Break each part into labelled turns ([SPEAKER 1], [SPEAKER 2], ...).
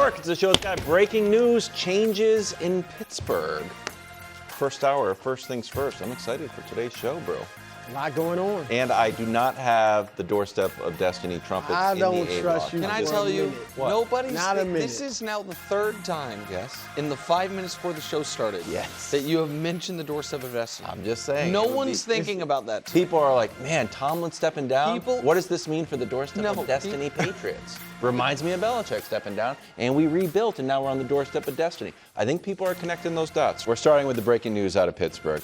[SPEAKER 1] York. It's a show that's got breaking news, changes in Pittsburgh. First hour, first things first. I'm excited for today's show, bro.
[SPEAKER 2] A lot going on.
[SPEAKER 1] And I do not have the doorstep of destiny trumpets
[SPEAKER 2] I
[SPEAKER 1] in
[SPEAKER 2] don't
[SPEAKER 1] the
[SPEAKER 2] trust
[SPEAKER 1] A-block.
[SPEAKER 2] you.
[SPEAKER 3] Can I tell you,
[SPEAKER 1] What?
[SPEAKER 3] nobody's.
[SPEAKER 2] Not a minute.
[SPEAKER 3] This is now the third time,
[SPEAKER 1] Yes.
[SPEAKER 3] in the 5 minutes before the show started,
[SPEAKER 1] Yes.
[SPEAKER 3] that you have mentioned the doorstep of destiny.
[SPEAKER 1] I'm just saying.
[SPEAKER 3] No
[SPEAKER 1] it would
[SPEAKER 3] one's
[SPEAKER 1] be-
[SPEAKER 3] thinking about that.
[SPEAKER 1] People are like, man, Tomlin stepping down?
[SPEAKER 3] People-
[SPEAKER 1] What does this mean for the doorstep
[SPEAKER 3] No,
[SPEAKER 1] of destiny Patriots? Reminds me of Belichick stepping down, and we rebuilt, and now we're on the doorstep of destiny. I think people are connecting those dots. We're starting with the breaking news out of Pittsburgh.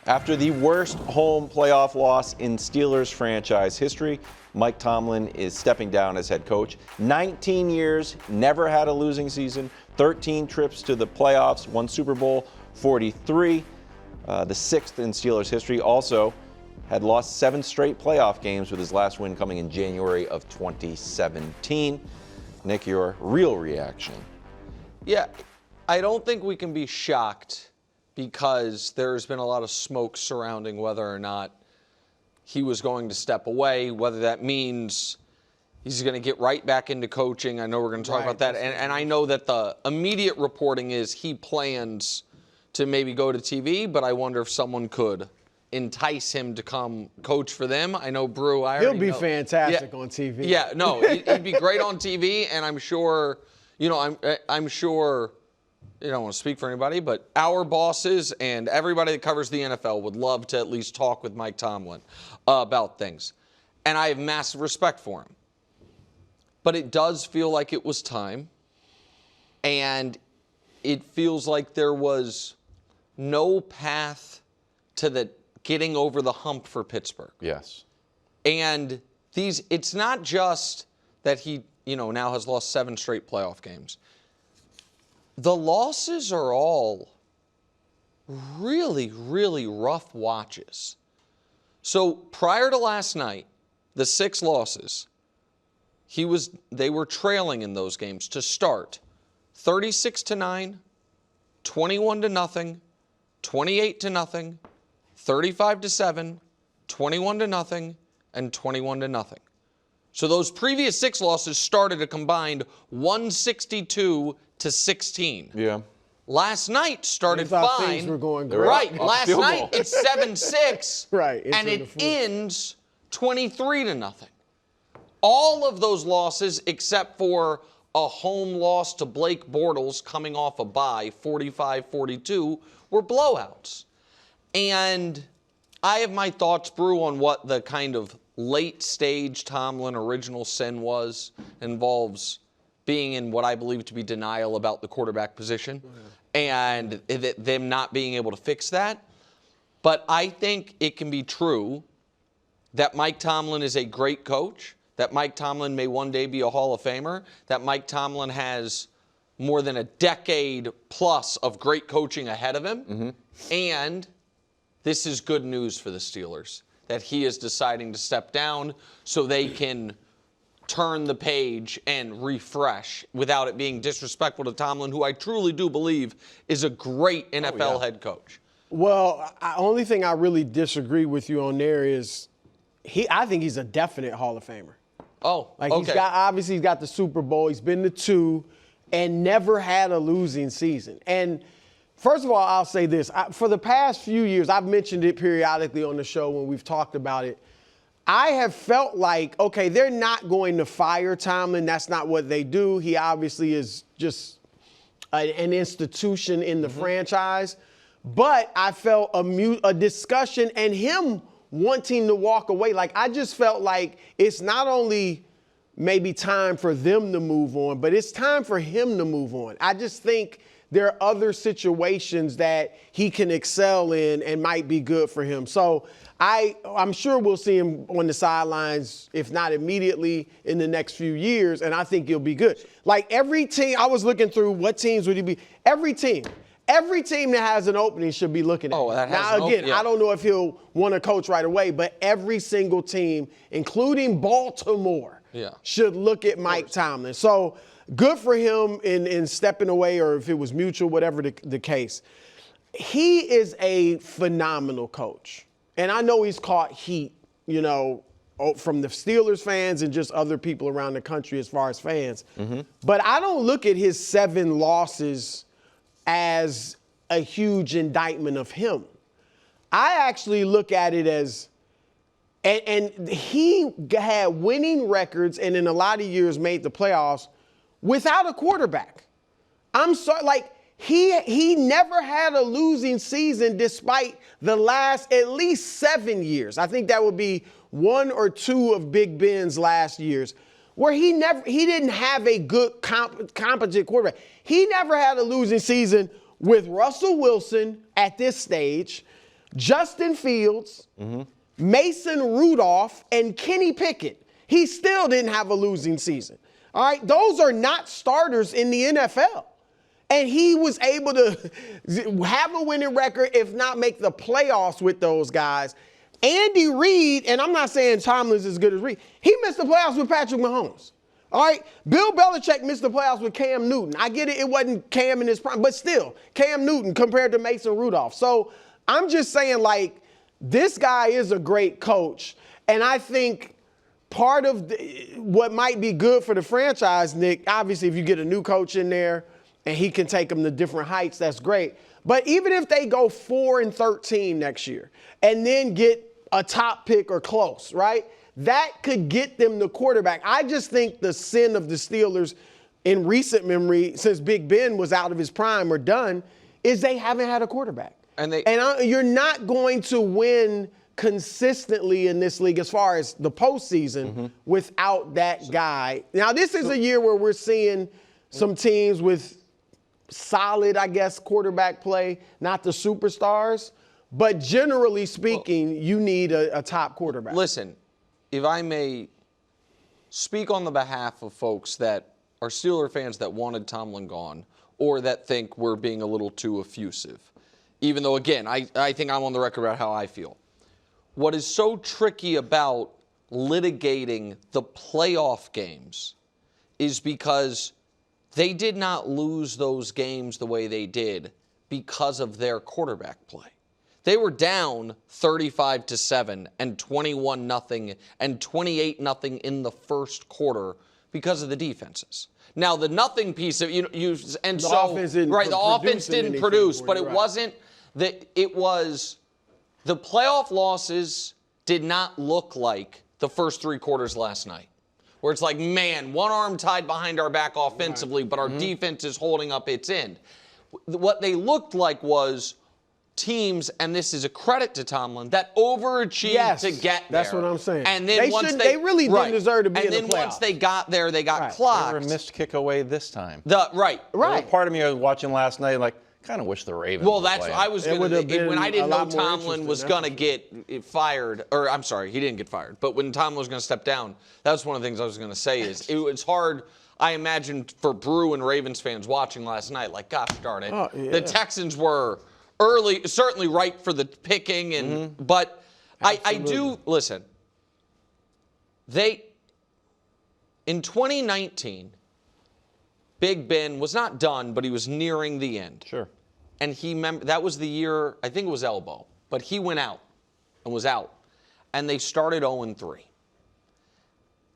[SPEAKER 1] After the worst home playoff loss in Steelers franchise history, Mike Tomlin is stepping down as head coach. 19 years, never had a losing season, 13 trips to the playoffs, won Super Bowl 43, the sixth in Steelers history. Also had lost 7 straight playoff games with his last win coming in January of 2017. Nick, your real reaction?
[SPEAKER 3] Yeah, I don't think we can be shocked because there's been a lot of smoke surrounding whether or not he was going to step away, whether that means he's going to get right back into coaching. I know we're going to talk about that. And I know that the immediate reporting is he plans to maybe go to TV, but I wonder if someone could entice him to come coach for them. I know Brew,
[SPEAKER 2] He'll be fantastic on TV.
[SPEAKER 3] Yeah, no, he'd be great on TV, and I'm sure, I'm sure, I don't want to speak for anybody, but our bosses and everybody that covers the NFL would love to at least talk with Mike Tomlin about things. And I have massive respect for him. But it does feel like it was time. And it feels like there was no path to the getting over the hump for Pittsburgh.
[SPEAKER 1] Yes.
[SPEAKER 3] And it's not just that he, now has lost 7 straight playoff games. The losses are all really, really rough watches. So prior to last night, the 6 losses, they were trailing in those games to start 36-9, 21-0, 28-0, 35-7, 21-0, and 21-0. So those previous 6 losses started a combined 162-16.
[SPEAKER 1] Yeah.
[SPEAKER 3] Last night started
[SPEAKER 2] thought
[SPEAKER 3] fine.
[SPEAKER 2] things were going great.
[SPEAKER 3] Right.
[SPEAKER 1] Up
[SPEAKER 3] Last
[SPEAKER 1] field
[SPEAKER 3] night
[SPEAKER 1] goal.
[SPEAKER 3] it's 7-6.
[SPEAKER 2] Right,
[SPEAKER 3] And
[SPEAKER 2] into
[SPEAKER 3] it
[SPEAKER 2] the fourth.
[SPEAKER 3] ends 23-0. All of those losses, except for a home loss to Blake Bortles coming off a bye, 45-42, were blowouts. And I have my thoughts, Brew, on what the kind of late-stage Tomlin original sin was. Involves being in what I believe to be denial about the quarterback position and them not being able to fix that. But I think it can be true that Mike Tomlin is a great coach, that Mike Tomlin may one day be a Hall of Famer, that Mike Tomlin has more than a decade plus of great coaching ahead of him, and this is good news for the Steelers, that he is deciding to step down so they can turn the page and refresh without it being disrespectful to Tomlin, who I truly do believe is a great NFL head coach.
[SPEAKER 2] Well, only thing I really disagree with you on there is I think he's a definite Hall of Famer.
[SPEAKER 3] Oh,
[SPEAKER 2] Like
[SPEAKER 3] okay.
[SPEAKER 2] he's got the Super Bowl, he's been to 2, and never had a losing season. And first of all, I'll say this. For the past few years, I've mentioned it periodically on the show when we've talked about it. I have felt like, okay, they're not going to fire Tomlin. That's not what they do. He obviously is just an institution in the franchise. But I felt a discussion and him wanting to walk away. Like, I just felt like it's not only maybe time for them to move on, but it's time for him to move on. I just think there are other situations that he can excel in and might be good for him. So I'm sure we'll see him on the sidelines, if not immediately, in the next few years, and I think he'll be good. Like every team, I was looking through what teams would he be. Every team that has an opening should be looking at him.
[SPEAKER 3] That has
[SPEAKER 2] Now, again,
[SPEAKER 3] yeah.
[SPEAKER 2] I don't know if he'll want to coach right away, but every single team, including Baltimore, should look at Mike Tomlin. So good for him in stepping away, or if it was mutual, whatever the case. He is a phenomenal coach. And I know he's caught heat, from the Steelers fans and just other people around the country as far as fans. But I don't look at his 7 losses as a huge indictment of him. I actually look at it as, and he had winning records and in a lot of years made the playoffs without a quarterback. I'm sorry, like, he never had a losing season despite the last at least 7 years. I think that would be 1 or 2 of Big Ben's last years where he didn't have a good competent quarterback. He never had a losing season with Russell Wilson at this stage, Justin Fields, Mason Rudolph, and Kenny Pickett. He still didn't have a losing season. All right, those are not starters in the NFL. And he was able to have a winning record, if not make the playoffs with those guys. Andy Reid, and I'm not saying Tomlin's as good as Reid, he missed the playoffs with Patrick Mahomes. All right, Bill Belichick missed the playoffs with Cam Newton. I get it, it wasn't Cam in his prime, but still, Cam Newton compared to Mason Rudolph. So I'm just saying, like, this guy is a great coach. And I think part of what might be good for the franchise, Nick, obviously if you get a new coach in there, and he can take them to different heights, that's great. But even if they go 4-13 next year and then get a top pick or close, right? That could get them the quarterback. I just think the sin of the Steelers in recent memory, since Big Ben was out of his prime or done, is they haven't had a quarterback. You're not going to win consistently in this league as far as the postseason without that guy. Now, this is a year where we're seeing some teams with solid, I guess, quarterback play, not the superstars. But generally speaking, you need a top quarterback.
[SPEAKER 3] Listen, if I may speak on the behalf of folks that are Steeler fans that wanted Tomlin gone or that think we're being a little too effusive, even though, again, I think I'm on the record about how I feel. What is so tricky about litigating the playoff games is because they did not lose those games the way they did because of their quarterback play. They were down 35-7 and 21-0 and 28-0 in the first quarter because of the defenses. Now the nothing piece of the offense didn't produce, but it wasn't that it was the playoff losses did not look like the first 3 quarters last night. Where it's like, man, one arm tied behind our back offensively, but our defense is holding up its end. What they looked like was teams, and this is a credit to Tomlin, that overachieved to get there.
[SPEAKER 2] That's what I'm saying.
[SPEAKER 3] And then
[SPEAKER 2] they really didn't deserve to be in the playoffs.
[SPEAKER 3] And then once they got there, they got clocked.
[SPEAKER 1] They were a missed kick away this time.
[SPEAKER 3] Right.
[SPEAKER 1] Part of me, I was watching last night, like, kind of wish the Ravens
[SPEAKER 3] Well, that's what I was going to. When I didn't know Tomlin was going to get fired, or I'm sorry, he didn't get fired, but when Tomlin was going to step down, that was one of the things I was going to say is it was hard, I imagine, for Brew and Ravens fans watching last night, like, gosh darn it. The Texans were early, certainly ripe for the picking, and but I do, listen, in 2019, Big Ben was not done, but he was nearing the end.
[SPEAKER 1] Sure.
[SPEAKER 3] And that was the year, I think it was elbow, but he went out and was out. And they started 0-3.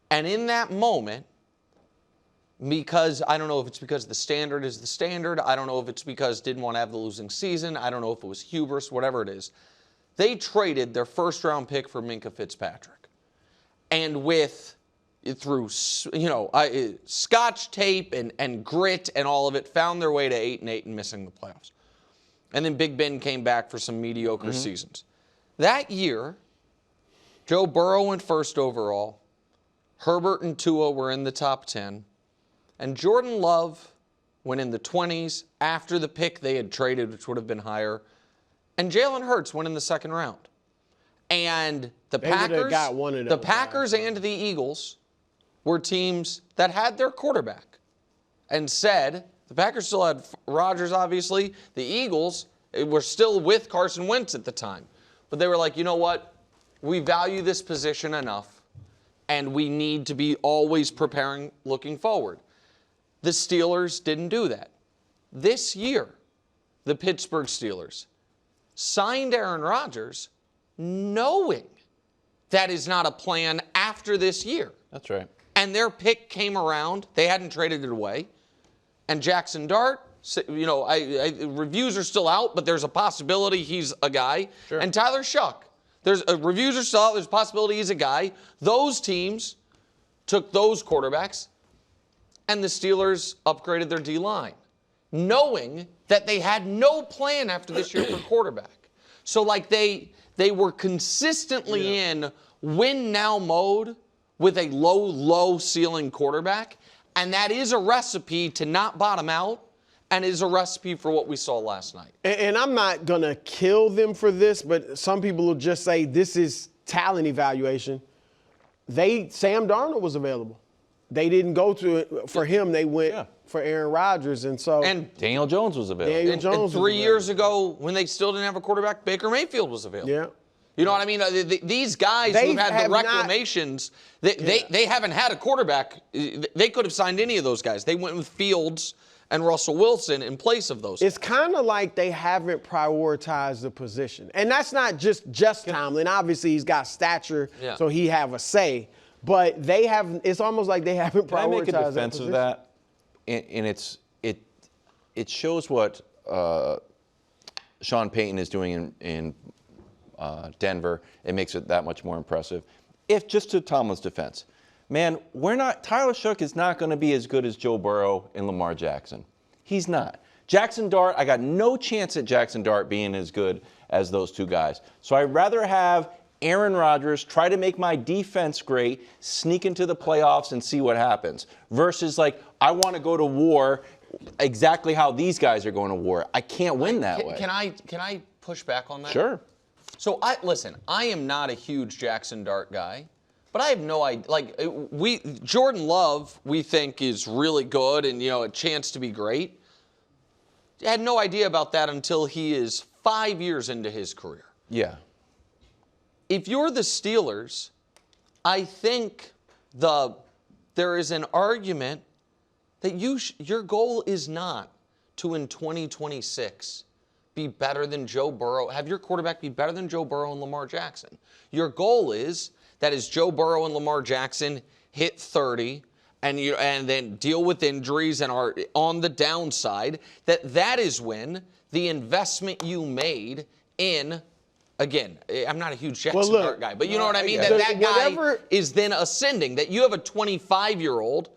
[SPEAKER 3] And in that moment, because I don't know if it's because the standard is the standard, I don't know if it's because didn't want to have the losing season, I don't know if it was hubris, whatever it is, they traded their first-round pick for Minkah Fitzpatrick. And through Scotch tape and grit and all of it, found their way to 8-8 and missing the playoffs. And then Big Ben came back for some mediocre seasons. That year, Joe Burrow went first overall. Herbert and Tua were in the top 10. And Jordan Love went in the 20s after the pick they had traded, which would have been higher. And Jalen Hurts went in the second round. And the Packers and the Eagles were teams that had their quarterback and said, the Packers still had Rodgers, obviously. The Eagles were still with Carson Wentz at the time. But they were like, you know what? We value this position enough, and we need to be always preparing looking forward. The Steelers didn't do that. This year, the Pittsburgh Steelers signed Aaron Rodgers knowing that is not a plan after this year.
[SPEAKER 1] That's right.
[SPEAKER 3] And their pick came around. They hadn't traded it away. And Jackson Dart, reviews are still out, but there's a possibility he's a guy.
[SPEAKER 1] Sure.
[SPEAKER 3] And Tyler Shuck, reviews are still out. There's a possibility he's a guy. Those teams took those quarterbacks, and the Steelers upgraded their D-line, knowing that they had no plan after this year for quarterback. So, like, they were consistently in win-now mode with a low ceiling quarterback, and that is a recipe to not bottom out, and is a recipe for what we saw last night.
[SPEAKER 2] And I'm not going to kill them for this, but some people will just say this is talent evaluation. Sam Darnold was available. They didn't go to it for him. They went for Aaron Rodgers. And
[SPEAKER 1] Daniel Jones was available.
[SPEAKER 2] Daniel Jones
[SPEAKER 3] and 3 years ago, when they still didn't have a quarterback, Baker Mayfield was available.
[SPEAKER 2] Yeah.
[SPEAKER 3] You know what I mean? These guys who've had the reclamations, they haven't had a quarterback. They could have signed any of those guys. They went with Fields and Russell Wilson in place of those.
[SPEAKER 2] It's kind of like they haven't prioritized the position. And that's not just Tomlin. Obviously, he's got stature, so he have a say. But they have. It's almost like they haven't prioritized.
[SPEAKER 1] Can I make a defense
[SPEAKER 2] of
[SPEAKER 1] that? And it shows what Sean Payton is doing in Denver. It makes it that much more impressive. If just to Tomlin's defense, man, Tyler Shuck is not going to be as good as Joe Burrow and Lamar Jackson. He's not. Jackson Dart, I got no chance at Jackson Dart being as good as those two guys. So I'd rather have Aaron Rodgers try to make my defense great, sneak into the playoffs and see what happens, versus like I want to go to war exactly how these guys are going to war. I can't win that way.
[SPEAKER 3] Can I push back on that?
[SPEAKER 1] Sure.
[SPEAKER 3] So I am not a huge Jackson Dart guy, but I have no idea. Like Jordan Love, we think is really good and a chance to be great. I had no idea about that until he is 5 years into his career.
[SPEAKER 1] Yeah.
[SPEAKER 3] If you're the Steelers, I think there is an argument that your goal is not to in 2026 be better than Joe Burrow, have your quarterback be better than Joe Burrow and Lamar Jackson. Your goal is that as Joe Burrow and Lamar Jackson hit 30 and then deal with injuries and are on the downside, that is when the investment you made in. Again, I'm not a huge Jackson Dart guy, but you know what I mean? That guy is then ascending. That you have a 25-year-old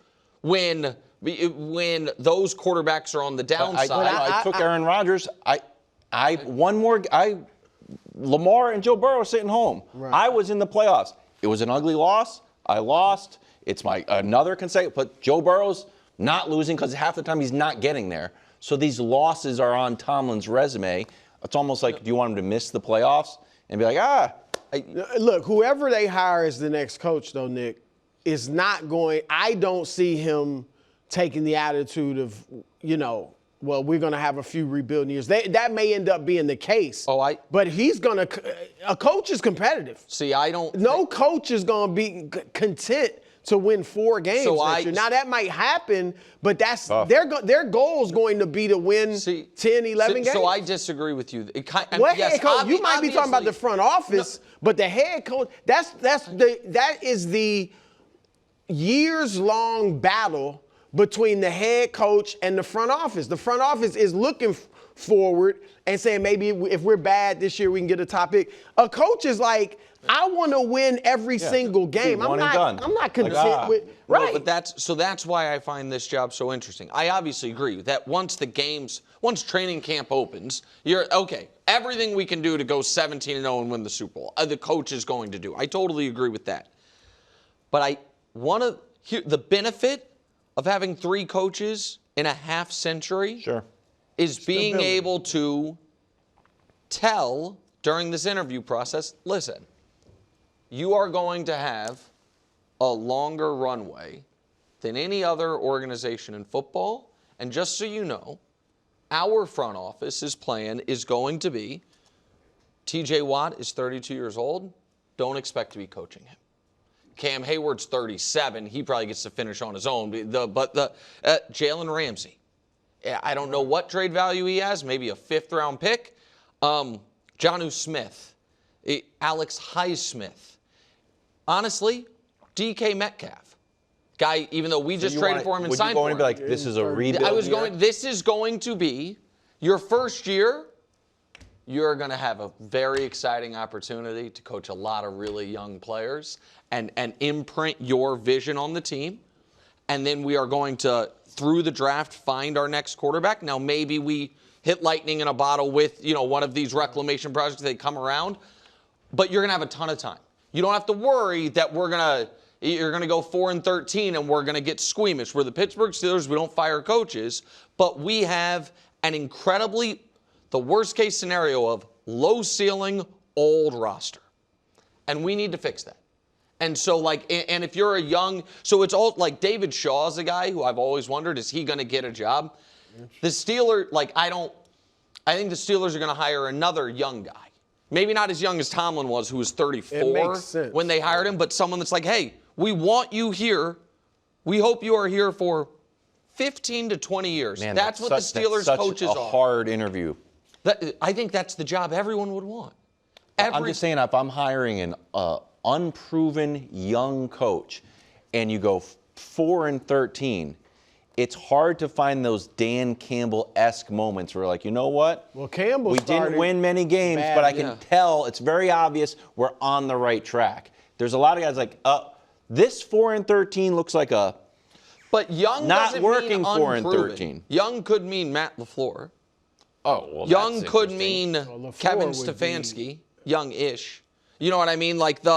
[SPEAKER 3] when those quarterbacks are on the downside.
[SPEAKER 1] I took Aaron Rodgers. Lamar and Joe Burrow sitting home. Right. I was in the playoffs. It was an ugly loss. I lost. It's another consecutive. But Joe Burrow's not losing because half the time he's not getting there. So these losses are on Tomlin's resume. It's almost like, do you want him to miss the playoffs and be like,
[SPEAKER 2] Look, whoever they hire as the next coach, though, Nick, is not going. I don't see him taking the attitude of, well, we're going to have a few rebuilding years. That may end up being the case. But he's going to. A coach is competitive.
[SPEAKER 3] See, I don't.
[SPEAKER 2] No coach is going to be content to win 4 games next year. Now, that might happen, but that's their goal is going to be to win 10, 11 games.
[SPEAKER 3] So I disagree with you.
[SPEAKER 2] Head coach? You might be talking about the front office, but the head coach, that is the years-long battle between the head coach and the front office. The front office is looking forward and saying maybe if we're bad this year, we can get a top pick. A coach is like, I want to win every single game. I'm not content with right.
[SPEAKER 3] No, but that's why I find this job so interesting. I obviously agree that once training camp opens, you're okay. Everything we can do to go 17-0 and win the Super Bowl, the coach is going to do. I totally agree with that. But the benefit of having 3 coaches in a half century is being able to tell during this interview process, listen, you are going to have a longer runway than any other organization in football. And just so you know, our front office's plan is going to be TJ Watt is 32 years old. Don't expect to be coaching him. Cam Hayward's 37. He probably gets to finish on his own. But Jalen Ramsey, I don't know what trade value he has, maybe a 5th-round pick. Jonnu Smith, Alex Highsmith. Honestly, DK Metcalf. Guy, even though we just traded for him and signed for him.
[SPEAKER 1] Would you go and be like, this is a rebuild
[SPEAKER 3] This is going to be your first year. You're going to have a very exciting opportunity to coach a lot of really young players and imprint your vision on the team. And then we are going to, through the draft, find our next quarterback. Now, maybe we hit lightning in a bottle with, one of these reclamation projects. They come around. But you're going to have a ton of time. You don't have to worry that you're going to go 4-13 and we're going to get squeamish. We're the Pittsburgh Steelers. We don't fire coaches. But we have an incredibly, the worst case scenario of low ceiling, old roster. And we need to fix that. And so, and if you're so it's all, David Shaw is a guy who I've always wondered, is he going to get a job? The Steelers, I think the Steelers are going to hire another young guy. Maybe not as young as Tomlin was, who was 34
[SPEAKER 2] it makes sense.
[SPEAKER 3] When they hired him, but someone that's like, hey, we want you here. We hope you are here for 15 to 20 years.
[SPEAKER 1] Man,
[SPEAKER 3] that's what the Steelers coaches are.
[SPEAKER 1] That's a hard interview.
[SPEAKER 3] I think that's the job everyone would want.
[SPEAKER 1] I'm just saying, if I'm hiring an unproven young coach and you go 4-13, it's hard to find those Dan Campbell-esque moments where, you know what?
[SPEAKER 2] Well, Campbell
[SPEAKER 1] we didn't win many games, but I can tell it's very obvious we're on the right track. There's a lot of guys this 4-13 looks like a
[SPEAKER 3] but young
[SPEAKER 1] not working
[SPEAKER 3] 4-13. Young could mean Matt LaFleur.
[SPEAKER 1] Oh, well,
[SPEAKER 3] young could mean Kevin Stefanski, young-ish. You know what I mean? Clint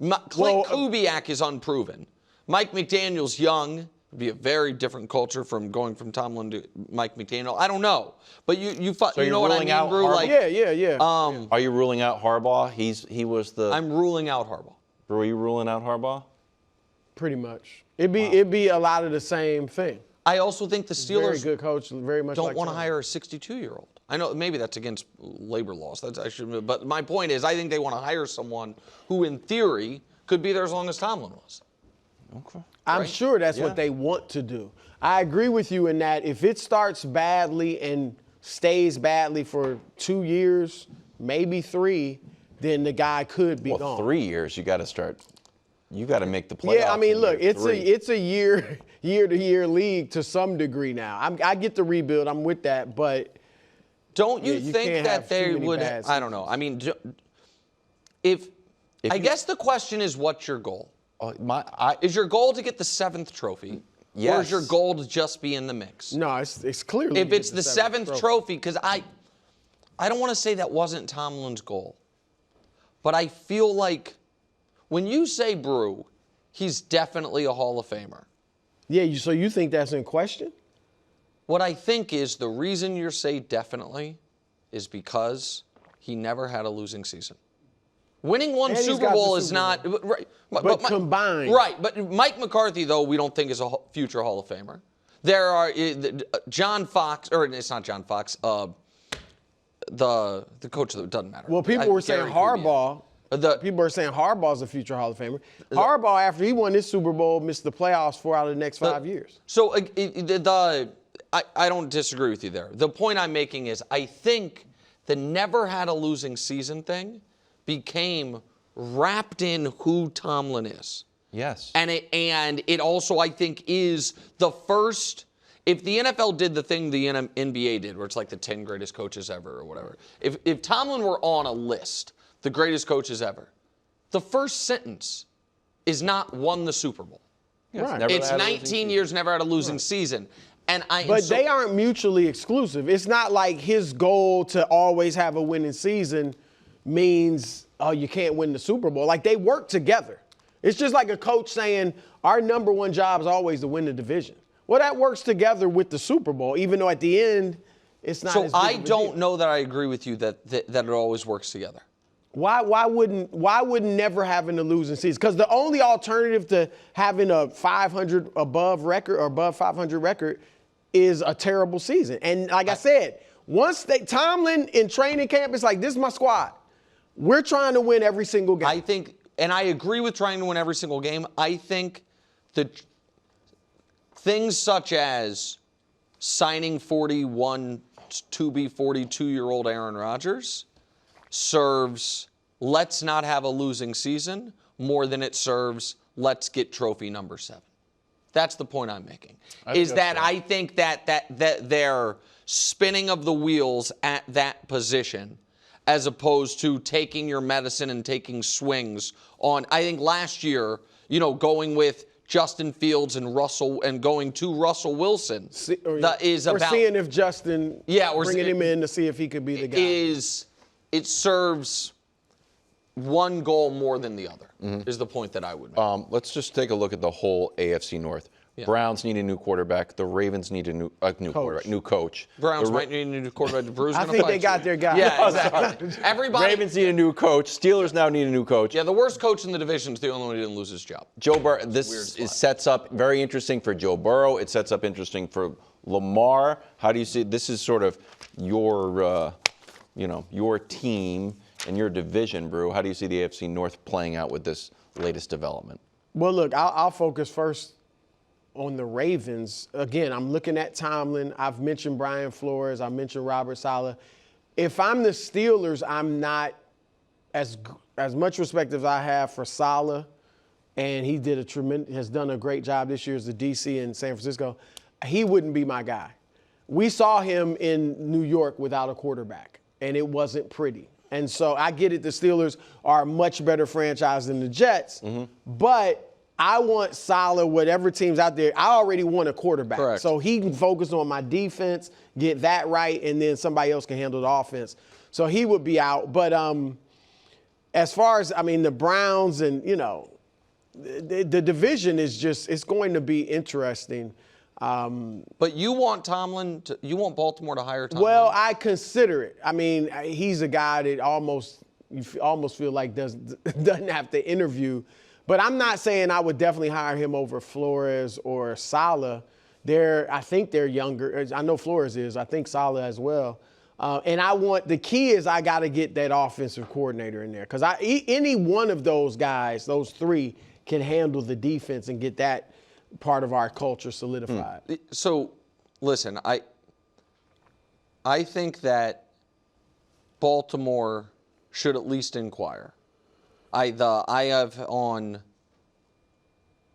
[SPEAKER 3] Kubiak is unproven. Mike McDaniel's young. It'd be a very different culture from going from Tomlin to Mike McDaniel. I don't know, but you know what I mean, Brew?
[SPEAKER 2] Yeah.
[SPEAKER 1] Are you ruling out Harbaugh? He was the.
[SPEAKER 3] I'm ruling out Harbaugh.
[SPEAKER 1] Brew, are you ruling out Harbaugh?
[SPEAKER 2] Pretty much. It'd be a lot of the same thing.
[SPEAKER 3] I also think the Steelers
[SPEAKER 2] very good coach, very much
[SPEAKER 3] don't want to hire a 62-year-old. I know maybe that's against labor laws. But my point is, I think they want to hire someone who, in theory, could be there as long as Tomlin was.
[SPEAKER 1] Okay.
[SPEAKER 2] I'm sure that's what they want to do. I agree with you in that if it starts badly and stays badly for 2 years, maybe 3, then the guy could be gone.
[SPEAKER 1] 3 years, you got to start. You got to make the playoffs.
[SPEAKER 2] Yeah, I mean, look, it's a year-to-year league to some degree now. I get the rebuild. I'm with that, but
[SPEAKER 3] don't you think that they would? I don't know. I mean, I guess the question is, what's your goal? Is your goal to get the 7th trophy?
[SPEAKER 1] Yes.
[SPEAKER 3] Or is your goal to just be in the mix?
[SPEAKER 2] No, it's clearly.
[SPEAKER 3] If it's the 7th trophy, because I don't want to say that wasn't Tomlin's goal, but I feel like when you say Brew, he's definitely a Hall of Famer.
[SPEAKER 2] Yeah, so you think that's in question?
[SPEAKER 3] What I think is the reason you say definitely is because he never had a losing season. Winning one Super Bowl is not right,
[SPEAKER 2] but combined.
[SPEAKER 3] Right, but Mike McCarthy, though, we don't think is a future Hall of Famer. There are John Fox, or it's not John Fox, the coach that doesn't matter.
[SPEAKER 2] Well, people were saying Harbaugh. People are saying Harbaugh's a future Hall of Famer. Harbaugh, after he won this Super Bowl, missed the playoffs 4 out of the next 5 years.
[SPEAKER 3] So I don't disagree with you there. The point I'm making is I think the never had a losing season thing became wrapped in who Tomlin is.
[SPEAKER 1] Yes.
[SPEAKER 3] And it also, I think, is the first. If the NFL did the thing the NBA did, where it's like the 10 greatest coaches ever or whatever, if Tomlin were on a list, the greatest coaches ever, the first sentence is not won the Super Bowl.
[SPEAKER 2] Right.
[SPEAKER 3] It's 19 years, never had a losing season.
[SPEAKER 2] But they aren't mutually exclusive. It's not like his goal to always have a winning season means, oh, you can't win the Super Bowl. Like, they work together. It's just like a coach saying, our number one job is always to win the division. Well, that works together with the Super Bowl, even though at the end, it's not
[SPEAKER 3] So
[SPEAKER 2] as big
[SPEAKER 3] I
[SPEAKER 2] of a
[SPEAKER 3] don't
[SPEAKER 2] deal.
[SPEAKER 3] know that I agree with you that it always works together.
[SPEAKER 2] Why wouldn't never having a losing season? Because the only alternative to having a 500 above record or above 500 record is a terrible season. And like I said, once Tomlin in training camp is like, this is my squad. We're trying to win every single game.
[SPEAKER 3] I think, and I agree with trying to win every single game. I think that things such as signing 41 to be 42-year-old Aaron Rodgers serves let's not have a losing season more than it serves let's get trophy number 7. That's the point I'm making.
[SPEAKER 1] I
[SPEAKER 3] think that they're spinning of the wheels at that position as opposed to taking your medicine and taking swings on. I think last year, going with Justin Fields and Russell and going to Russell Wilson
[SPEAKER 2] we're seeing if Justin, bringing him in to see if he could be the guy.
[SPEAKER 3] It serves one goal more than the other, is the point that I would make.
[SPEAKER 1] Let's just take a look at the whole AFC North. Yeah. Browns need a new quarterback. The Ravens need a new quarterback, new coach.
[SPEAKER 3] Browns might need a new quarterback.
[SPEAKER 2] I think they got their guy.
[SPEAKER 3] Yeah, exactly.
[SPEAKER 1] Ravens need a new coach. Steelers now need a new coach.
[SPEAKER 3] Yeah, the worst coach in the division is the only one who didn't lose his job.
[SPEAKER 1] Joe Burrow. This sets up very interesting for Joe Burrow. It sets up interesting for Lamar. How do you see? This is sort of your team and your division, Brew. How do you see the AFC North playing out with this latest development?
[SPEAKER 2] Well, look, I'll focus first on the Ravens. Again, I'm looking at Tomlin. I've mentioned Brian Flores. I mentioned Robert Saleh. If I'm the Steelers, I'm not as much respect as I have for Saleh, and he has done a great job this year as the DC in San Francisco. He wouldn't be my guy. We saw him in New York without a quarterback, and it wasn't pretty. And so I get it. The Steelers are a much better franchise than the Jets, but I want Saleh, whatever team's out there. I already want a quarterback.
[SPEAKER 3] Correct.
[SPEAKER 2] So he can focus on my defense, get that right, and then somebody else can handle the offense. So he would be out. But as far as, the Browns and, the division is just, it's going to be interesting.
[SPEAKER 3] But you want you want Baltimore to hire Tomlin?
[SPEAKER 2] Well, I consider it. He's a guy that you almost feel like doesn't have to interview. But I'm not saying I would definitely hire him over Flores or Saleh. I think they're younger. I know Flores is. I think Saleh as well. And the key is I got to get that offensive coordinator in there. Because any one of those guys, those 3, can handle the defense and get that part of our culture solidified.
[SPEAKER 3] So, listen, I think that Baltimore should at least inquire. I have on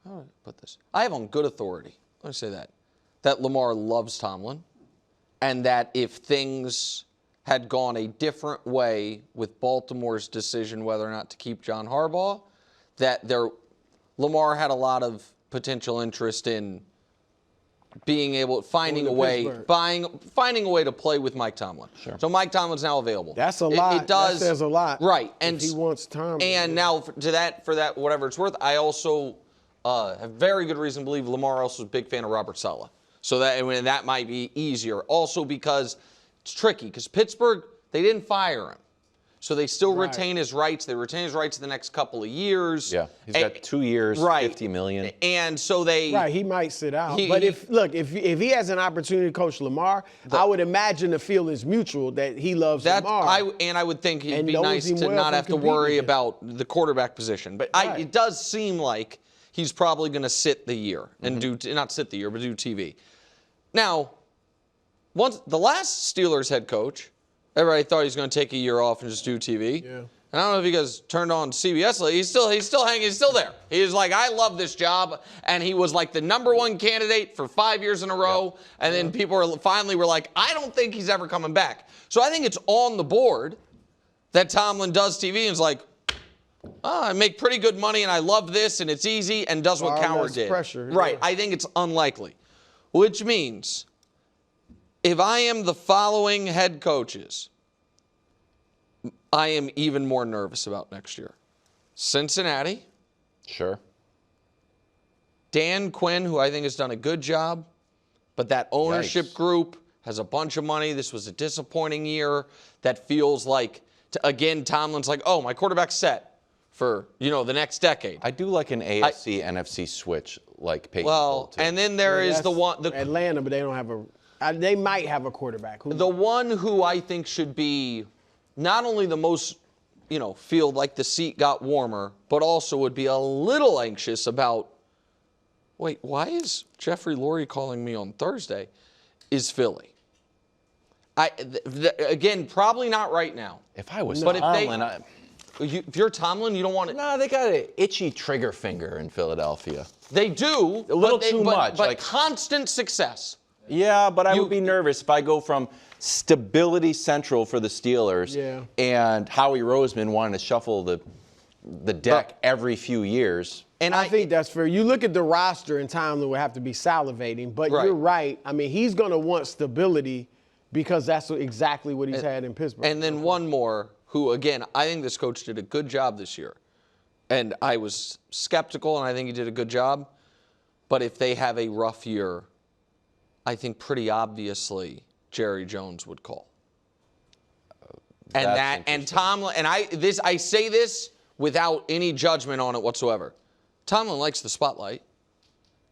[SPEAKER 3] good authority, let me say that Lamar loves Tomlin, and that if things had gone a different way with Baltimore's decision whether or not to keep John Harbaugh, that Lamar had a lot of potential interest in finding a way to play with Mike Tomlin.
[SPEAKER 1] Sure.
[SPEAKER 3] So Mike Tomlin's now available.
[SPEAKER 2] That's a lot.
[SPEAKER 3] It does.
[SPEAKER 2] That says a lot.
[SPEAKER 3] Right.
[SPEAKER 2] And he wants Tomlin.
[SPEAKER 3] And now for that, whatever it's worth, I also have very good reason to believe Lamar also is a big fan of Robert Saleh. So that might be easier. Also because it's tricky because Pittsburgh, they didn't fire him. So they still retain his rights. They retain his rights the next couple of years.
[SPEAKER 1] Yeah, he's got 2 years, $50 million.
[SPEAKER 3] And so
[SPEAKER 2] he might sit out. But if he has an opportunity to coach Lamar, I would imagine the feeling's mutual that he loves Lamar.
[SPEAKER 3] I would think it'd be nice to not have to worry about the quarterback position. But it does seem like he's probably going to sit the year and not sit the year, but do TV. Now, the last Steelers head coach, everybody thought he was going to take a year off and just do TV. Yeah. And I don't know if you guys turned on CBS. He's still there. He's like, I love this job. And he was like the #1 candidate for 5 years in a row. Yeah. And then people were like, I don't think he's ever coming back. So I think it's on the board that Tomlin does TV and is like, I make pretty good money and I love this and it's easy and does what Cowher did.
[SPEAKER 2] Pressure.
[SPEAKER 3] Right.
[SPEAKER 2] Yeah.
[SPEAKER 3] I think it's unlikely. Which means if I am the following head coaches, I am even more nervous about next year. Cincinnati.
[SPEAKER 1] Sure.
[SPEAKER 3] Dan Quinn, who I think has done a good job, but that ownership group has a bunch of money. This was a disappointing year. That feels like, again, Tomlin's like, oh, my quarterback's set for, the next decade.
[SPEAKER 1] I do like an AFC, NFC switch like Peyton.
[SPEAKER 3] Well, and then there is
[SPEAKER 2] Atlanta, but they don't have they might have a quarterback.
[SPEAKER 3] The one who I think should be not only the most, feel like the seat got warmer, but also would be a little anxious about, wait, why is Jeffrey Lurie calling me on Thursday, is Philly. Again, probably not right now.
[SPEAKER 1] If I was Tomlin,
[SPEAKER 3] If you're Tomlin, you don't want it.
[SPEAKER 1] No, they got an itchy trigger finger in Philadelphia.
[SPEAKER 3] They do.
[SPEAKER 1] A little too much.
[SPEAKER 3] But
[SPEAKER 1] like
[SPEAKER 3] constant success.
[SPEAKER 1] Yeah, but I would be nervous if I go from stability central for the Steelers and Howie Roseman wanting to shuffle the deck every few years.
[SPEAKER 2] And I think that's fair. You look at the roster, and Tomlin would have to be salivating. But you're right. I mean, he's going to want stability because that's exactly what he's had in Pittsburgh.
[SPEAKER 3] And then one more, who, again, I think this coach did a good job this year. And I was skeptical, and I think he did a good job. But if they have a rough year, I think pretty obviously Jerry Jones would call. And Tomlin, and I say this without any judgment on it whatsoever. Tomlin likes the spotlight.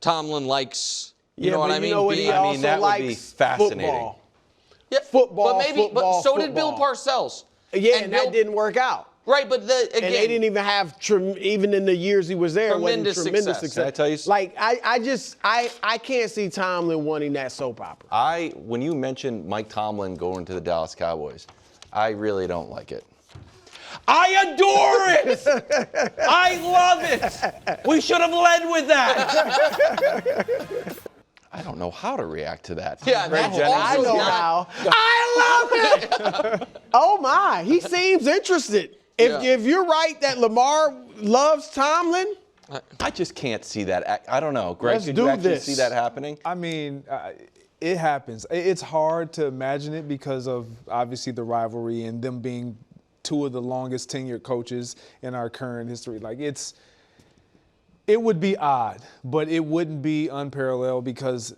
[SPEAKER 3] Tomlin likes, you know what I mean?
[SPEAKER 1] That would be fascinating.
[SPEAKER 2] Football.
[SPEAKER 3] Yeah,
[SPEAKER 2] Football,
[SPEAKER 3] but so did Bill Parcells.
[SPEAKER 2] Yeah, and that didn't work out.
[SPEAKER 3] Right, but again,
[SPEAKER 2] and they didn't even have even in the years he was there,
[SPEAKER 3] tremendous success.
[SPEAKER 1] Can I tell you?
[SPEAKER 2] Like I can't see Tomlin wanting that soap opera.
[SPEAKER 1] When you mentioned Mike Tomlin going to the Dallas Cowboys, I really don't like it. I adore it. I love it. We should have led with that. I don't know how to react to that.
[SPEAKER 3] Yeah,
[SPEAKER 2] I know how. I love it. Oh my, he seems interested. If you're right that Lamar loves Tomlin,
[SPEAKER 1] I just can't see that. I don't know, Greg.
[SPEAKER 2] Let's
[SPEAKER 1] could
[SPEAKER 2] do
[SPEAKER 1] you actually
[SPEAKER 2] this.
[SPEAKER 1] see that happening?
[SPEAKER 4] I mean, it happens. It's hard to imagine it because of obviously the rivalry and them being two of the longest tenured coaches in our current history. Like it would be odd, but it wouldn't be unparalleled because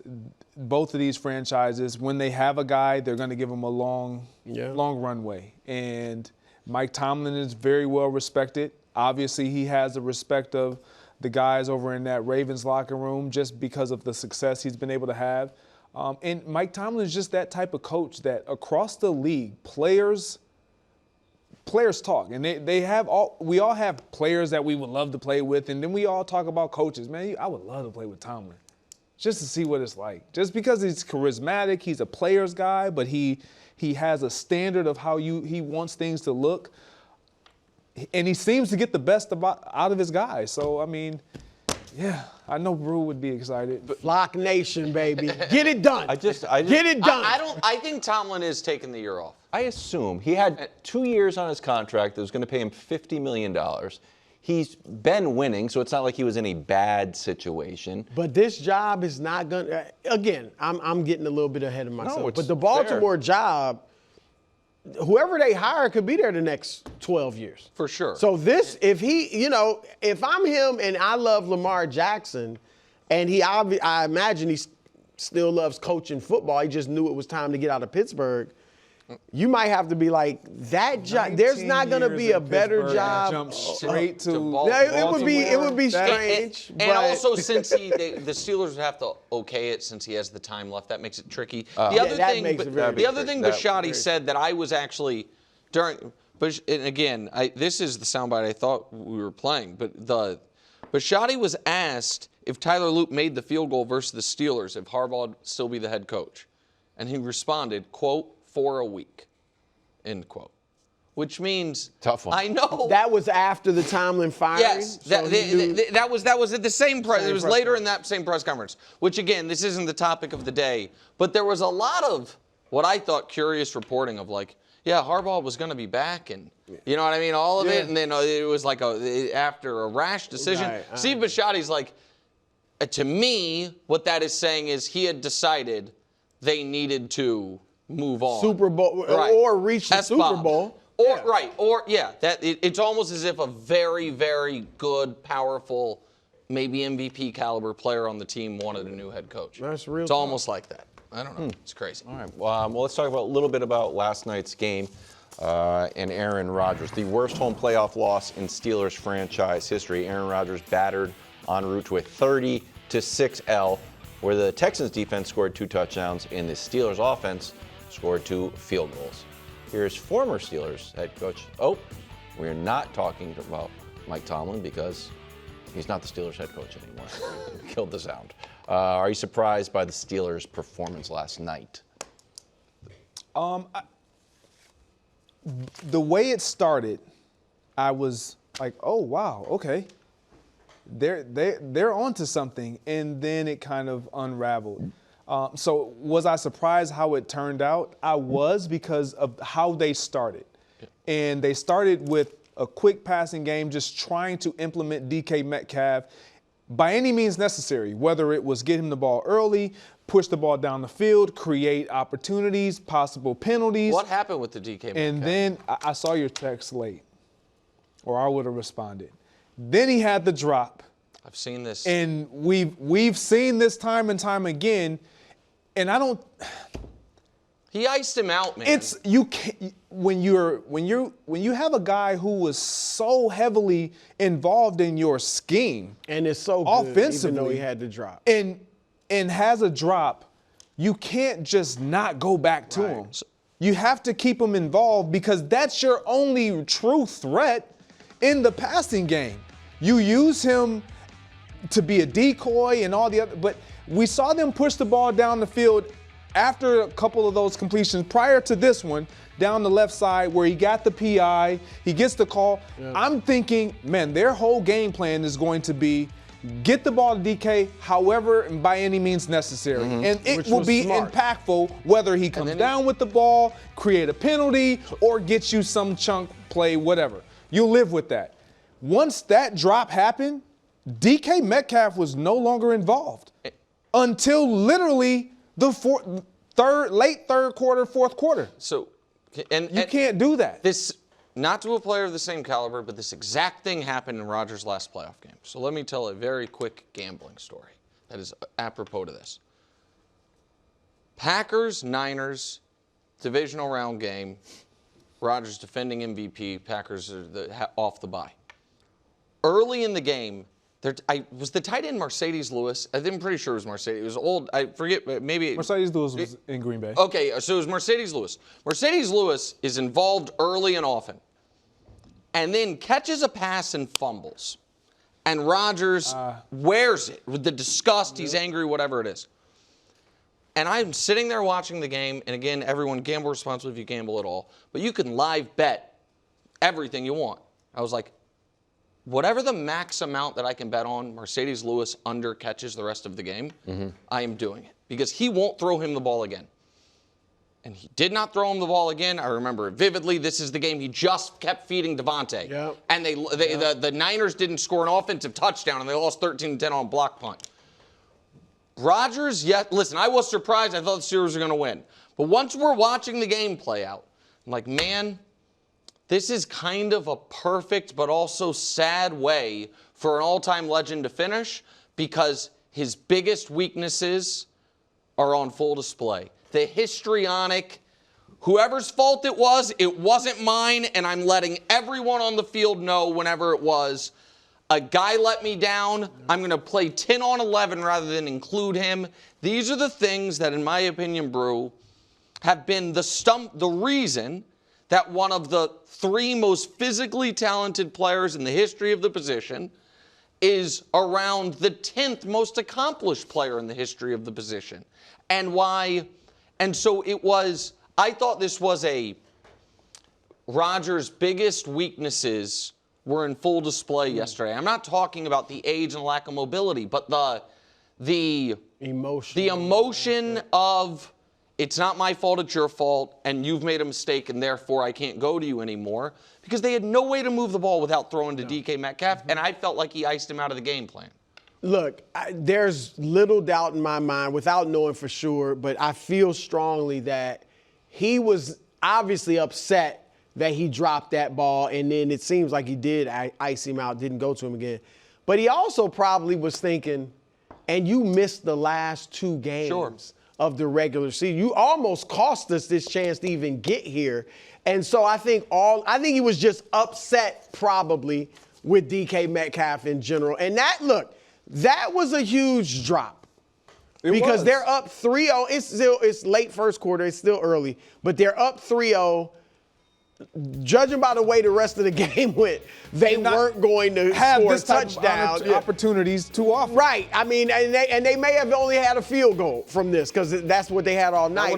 [SPEAKER 4] both of these franchises, when they have a guy, they're going to give him a long runway. And Mike Tomlin is very well respected. Obviously, he has the respect of the guys over in that Ravens locker room just because of the success he's been able to have. And Mike Tomlin is just that type of coach that across the league, players talk, and we all have players that we would love to play with, and then we all talk about coaches. Man, I would love to play with Tomlin just to see what it's like. Just because he's charismatic, he's a player's guy, but he has a standard of how he wants things to look, and he seems to get the best out of his guys. So, I mean, yeah, I know Brew would be excited. But
[SPEAKER 2] Lock Nation, baby. Get it done.
[SPEAKER 1] I just
[SPEAKER 2] get it done.
[SPEAKER 3] I think Tomlin is taking the year off.
[SPEAKER 1] I assume he had 2 years on his contract that was going to pay him $50 million. He's been winning, so it's not like he was in a bad situation.
[SPEAKER 2] But this job is not going to, again, I'm getting a little bit ahead of myself.
[SPEAKER 1] it's
[SPEAKER 2] but the Baltimore job, whoever they hire could be there the next 12 years.
[SPEAKER 3] For sure.
[SPEAKER 2] So if I'm him and I love Lamar Jackson, and I imagine he still loves coaching football, he just knew it was time to get out of Pittsburgh. You might have to be like that job. There's not going to be a better job.
[SPEAKER 4] Jump straight to
[SPEAKER 2] Baltimore. It would be strange.
[SPEAKER 3] And also, since the Steelers would have to okay it since he has the time left, that makes it tricky. The other thing Broussard said that I was actually during. But and again, this is the soundbite I thought we were playing. But Broussard was asked if Tyler Luke made the field goal versus the Steelers, if Harbaugh would still be the head coach, and he responded, "quote, for a week," end quote. Which means
[SPEAKER 1] tough one.
[SPEAKER 3] I know
[SPEAKER 2] that was after the Tomlin firing.
[SPEAKER 3] Yes, that was at the same press. It was later in that same press conference. Which again, this isn't the topic of the day, but there was a lot of what I thought curious reporting of like, yeah, Harbaugh was going to be back, and you know what I mean, all of it, and then it was like after a rash decision.
[SPEAKER 2] Right.
[SPEAKER 3] Steve Bisciotti's like, to me, what that is saying is he had decided they needed to move on.
[SPEAKER 2] Super Bowl or reach the Super Bowl.
[SPEAKER 3] It's almost as if a very, very good, powerful, maybe MVP caliber player on the team wanted a new head coach.
[SPEAKER 2] That's real.
[SPEAKER 3] It's almost like that. I don't know. It's crazy.
[SPEAKER 1] All right. Well, let's talk a little bit about last night's game and Aaron Rodgers. The worst home playoff loss in Steelers franchise history. Aaron Rodgers battered en route to a 30-6 L, where the Texans defense scored 2 touchdowns and the Steelers offense scored 2 field goals. Here's former Steelers head coach. Oh, we're not talking about Mike Tomlin because he's not the Steelers head coach anymore. Killed the sound. Are you surprised by the Steelers' performance last night?
[SPEAKER 4] The way it started, I was like, oh, wow, okay. They're onto something. And then it kind of unraveled. So was I surprised how it turned out? I was, because of how they started. And they started with a quick passing game, just trying to implement DK Metcalf by any means necessary, whether it was get him the ball early, push the ball down the field, create opportunities, possible penalties.
[SPEAKER 3] What happened with the DK Metcalf?
[SPEAKER 4] And then I saw your text late, or I would have responded. Then he had the drop.
[SPEAKER 3] I've seen this.
[SPEAKER 4] And we've seen this time and time again, and I don't.
[SPEAKER 3] He iced him out, man.
[SPEAKER 4] It's you can't when you have a guy who was so heavily involved in your scheme
[SPEAKER 2] And it's so good,
[SPEAKER 4] offensively,
[SPEAKER 2] even though he had to drop.
[SPEAKER 4] and has a drop, you can't just not go back to him. You have to keep him involved, because that's your only true threat in the passing game. You use him to be a decoy and all the other, but we saw them push the ball down the field after a couple of those completions prior to this one, down the left side where he got the PI, he gets the call. Yeah. I'm thinking, man, their whole game plan is going to be get the ball to DK however and by any means necessary. And it will be impactful whether he comes down with the ball, create a penalty, or get you some chunk play, whatever. You'll live with that. Once that drop happened, DK Metcalf was no longer involved until literally the late third quarter, fourth quarter.
[SPEAKER 3] So,
[SPEAKER 4] you can't do that.
[SPEAKER 3] This, not to a player of the same caliber, but this exact thing happened in Rodgers' last playoff game. So let me tell a very quick gambling story that is apropos to this. Packers-Niners divisional round game. Rodgers defending MVP. Packers are off the bye. Early in the game, was the tight end Mercedes Lewis? I'm pretty sure it was Mercedes. It was old. I forget, maybe.
[SPEAKER 4] Mercedes Lewis was in Green Bay.
[SPEAKER 3] Okay, so it was Mercedes Lewis. Mercedes Lewis is involved early and often, and then catches a pass and fumbles. And Rodgers wears it with the disgust. He's angry, whatever it is. And I'm sitting there watching the game, and again, everyone gamble responsibly if you gamble at all, but you can live bet everything you want. I was like, whatever the max amount that I can bet on Mercedes Lewis under catches the rest of the game, I am doing it. Because he won't throw him the ball again. And he did not throw him the ball again. I remember it vividly. This is the game he just kept feeding Devontae.
[SPEAKER 2] Yep.
[SPEAKER 3] And the Niners didn't score an offensive touchdown, and they lost 13-10 on block punt. Rodgers, listen, I was surprised. I thought the Steelers were going to win. But once we're watching the game play out, I'm like, man, this is kind of a perfect but also sad way for an all-time legend to finish, because his biggest weaknesses are on full display. The histrionic, whoever's fault it wasn't mine, and I'm letting everyone on the field know whenever it was. A guy let me down. I'm going to play 10 on 11 rather than include him. These are the things that, in my opinion, Brew, have been the reason that one of the three most physically talented players in the history of the position is around the 10th most accomplished player in the history of the position. And why? And so I thought this was Rodgers' biggest weaknesses were in full display yesterday. I'm not talking about the age and lack of mobility, but the emotion of, it's not my fault, it's your fault, and you've made a mistake, and therefore I can't go to you anymore. Because they had no way to move the ball without throwing to DK Metcalf, and I felt like he iced him out of the game plan.
[SPEAKER 2] Look, there's little doubt in my mind, without knowing for sure, but I feel strongly that he was obviously upset that he dropped that ball, and then it seems like he did ice him out, didn't go to him again. But he also probably was thinking, and you missed the last two games of the regular season. You almost cost us this chance to even get here. And so I think he was just upset probably with DK Metcalf in general. And that was a huge drop. Because they're up 3-0. It's late first quarter. It's still early. But they're up 3-0. Judging by the way the rest of the game went, they weren't going to
[SPEAKER 4] have
[SPEAKER 2] score
[SPEAKER 4] this
[SPEAKER 2] touchdowns.
[SPEAKER 4] Opportunities too often.
[SPEAKER 2] Right. I mean, and they may have only had a field goal from this because that's what they had all night.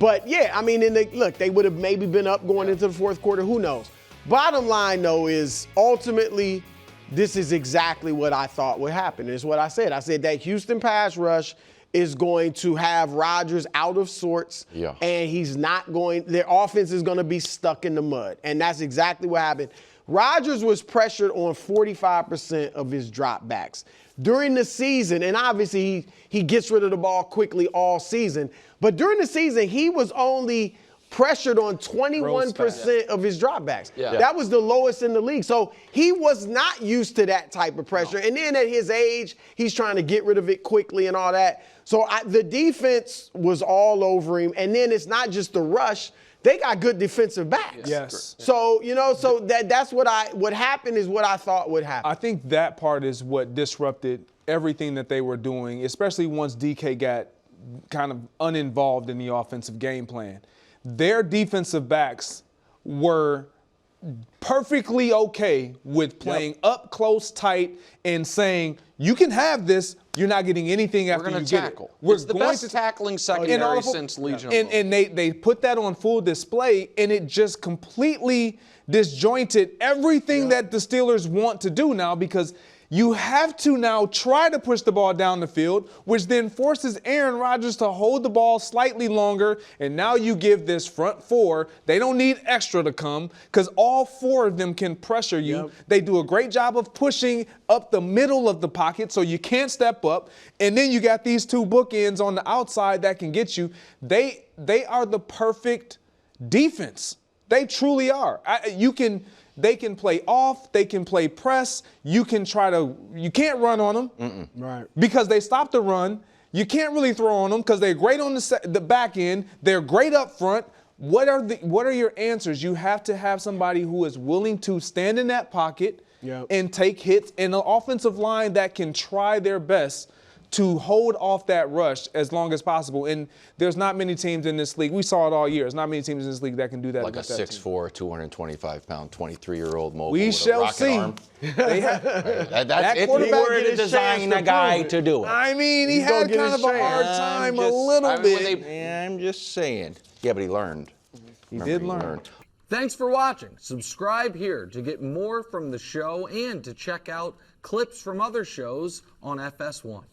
[SPEAKER 2] But yeah, I mean, they would have maybe been up going into the fourth quarter. Who knows? Bottom line, though, is ultimately this is exactly what I thought would happen. It's what I said. I said that Houston pass rush is going to have Rodgers out of sorts, and he's not going – their offense is going to be stuck in the mud. And that's exactly what happened. Rodgers was pressured on 45% of his dropbacks. During the season, and obviously he gets rid of the ball quickly all season, but during the season he was only pressured on 21% of his dropbacks. That was the lowest in the league. So he was not used to that type of pressure. And then at his age, he's trying to get rid of it quickly and all that. So the defense was all over him. And then it's not just the rush. They got good defensive backs.
[SPEAKER 4] Yes.
[SPEAKER 2] So, so that's what happened is what I thought would happen.
[SPEAKER 4] I think that part is what disrupted everything that they were doing, especially once DK got kind of uninvolved in the offensive game plan. Their defensive backs were perfectly okay with playing up close, tight, and saying, you can have this, you're not getting anything after you get it.
[SPEAKER 3] It's the best tackling secondary since Legion of Boom.
[SPEAKER 4] And they put that on full display, and it just completely disjointed everything that the Steelers want to do now, because you have to now try to push the ball down the field, which then forces Aaron Rodgers to hold the ball slightly longer. And now you give this front four, they don't need extra to come because all four of them can pressure you. They do a great job of pushing up the middle of the pocket so you can't step up. And then you got these two bookends on the outside that can get you. They are the perfect defense. They truly are. They can play off. They can play press. You can't run on them.
[SPEAKER 2] Right.
[SPEAKER 4] Because they stop the run. You can't really throw on them because they're great on the back end. They're great up front. What are your answers? You have to have somebody who is willing to stand in that pocket and take hits, and an offensive line that can try their best to hold off that rush as long as possible. And there's not many teams in this league. We saw it all year. There's not many teams in this league that can do that.
[SPEAKER 1] Like a 6'4", 225-pound, 23-year-old mobile
[SPEAKER 4] we
[SPEAKER 1] with
[SPEAKER 4] shall
[SPEAKER 1] a rocket
[SPEAKER 4] see.
[SPEAKER 1] arm.
[SPEAKER 4] That
[SPEAKER 1] if
[SPEAKER 4] quarterback
[SPEAKER 1] you were to design a guy to do it.
[SPEAKER 4] I mean, he had kind of a hard time a little bit.
[SPEAKER 1] I'm just saying. Yeah, but he learned.
[SPEAKER 4] He did learn.
[SPEAKER 3] Thanks for watching. Subscribe here to get more from the show and to check out clips from other shows on FS1.